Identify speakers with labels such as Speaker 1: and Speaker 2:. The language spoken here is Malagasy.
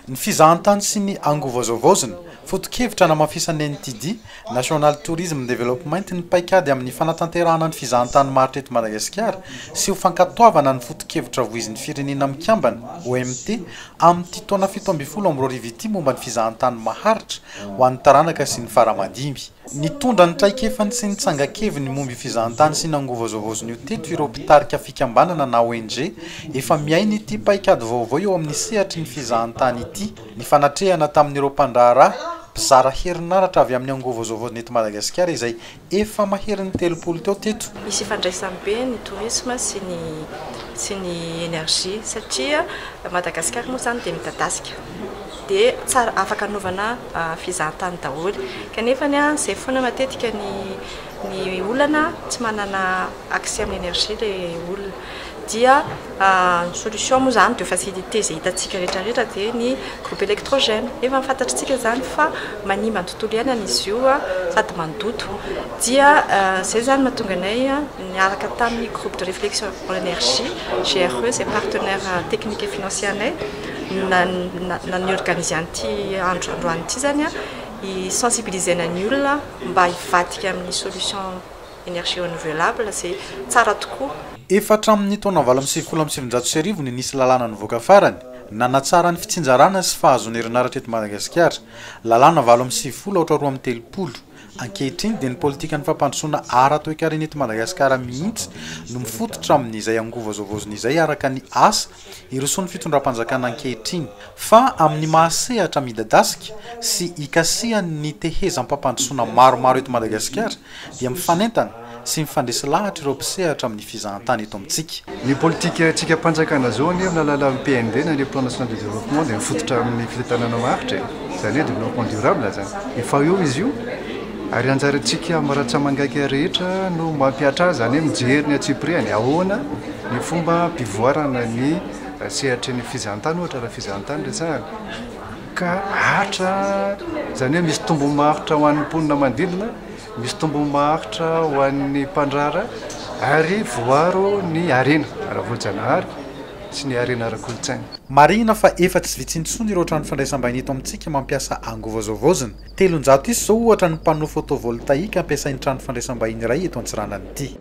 Speaker 1: Ny fizahantany sy ny angovazoavozony foto-kevitra namafisany NTD National Tourism Development ny paikady amin'ny fanatanterahana ny fizahantany maro eto Madagasikara sy ho fankatoavana ny foto-kevitra voizin'ny firenena mikambana OMT amin'ny taona 17 momba ny fizahantany maharitra ho an'ny taranaka sy ny faramadimby. Nitondra ny traikefany sy ny tsangakeviny momba fizahantany sy ny angovazoavozony io teto ireo mpitarika fikambanana na ONG efa miaina ity paikady vaovao eo amin'ny sehatry ny fizahantany ity. Ny fanatrehana tamin'ireo mpandraharaha mpizara herinaratra avy amin'ny angovazoavozony eto Madagasikara izay efa maherin'ny 30 teo teto.
Speaker 2: Misy ifandraisany be ny tourisme sy ny énergie satria Madagasikara moa zany dia midadasika dia tsara afaka anaovana fizahantany daholo kanefa izay foana matetika ny olana tsy manana accès amin'ny énergie le olona dia ny solution moa zany de facilité izay hitantsika rehetrarehetra dia ny groupe électrogène efa mifantatritsika zany fa manimba ny tontolo iainana izy io sady mandoto dia zay zany mahatonga anay niaraka tamin'ny groupe de réflexion pour l'énergie GRE c'est partenaire technique et financier anay na organisé an'ity androandroany ity zany sensibiliser ny olona mba hivadika amin'ny solution énergie renouvelable c'est tsara tokoa.
Speaker 1: Efatra amin'ny taona 2017 ny nisy lalàna nivoaka farany nanatsara ny fitsinjarana sy fahazony herinaratra eto Madagasikara. Lalàna 20 ankehitriny dia ny politika ny fampandrosoana ara-toe-karena eto Madagasikara mihitsy no mifototra amin'izay angovazoavozony izay araka ny asa irosoan'ny fitondram-panjakana ankehitriny fa amin'ny mahasehatra midadasika sy ikasihan'ny tehezam-pampandrosoana maromaro eto Madagasikara dia mifanentana sy mifandresy lahatra ireo mpisehatra amin'ny fizahantany eto amintsika.
Speaker 3: Ny politika tsika mpanjakana zao ny amin'ny alalan'ny PND na ny plan national de développement dia mifototra amin'ny fitanana maharitra zany hoe développement durable zany efa eo izy io ary anjarantsika maratsa mangaiky rehetra no mampiatra zany hoe mijery ny atsipiriany ahoana ny fomba mpivoarana ny sehatry ny fizahantany ohatra raha fizahantany resahana ka hatra zany hoe misy tombo maharitra ho an'ny mponina manodidina misy tombo maharitra ho an'ny mpandrara ary voaro ny arena ara-voajanahary sy ny arena ara-kolotsaina.
Speaker 1: Marina fa efa tsy vitsintsony ireo trano fandraisam-bahiny eto amintsika mampiasa angovazoavozony. 300 izy zao ohatra ny panneau photovoltaïque ampiasain'ny trano fandraisam-bahiny iray eto Antsiranana ity.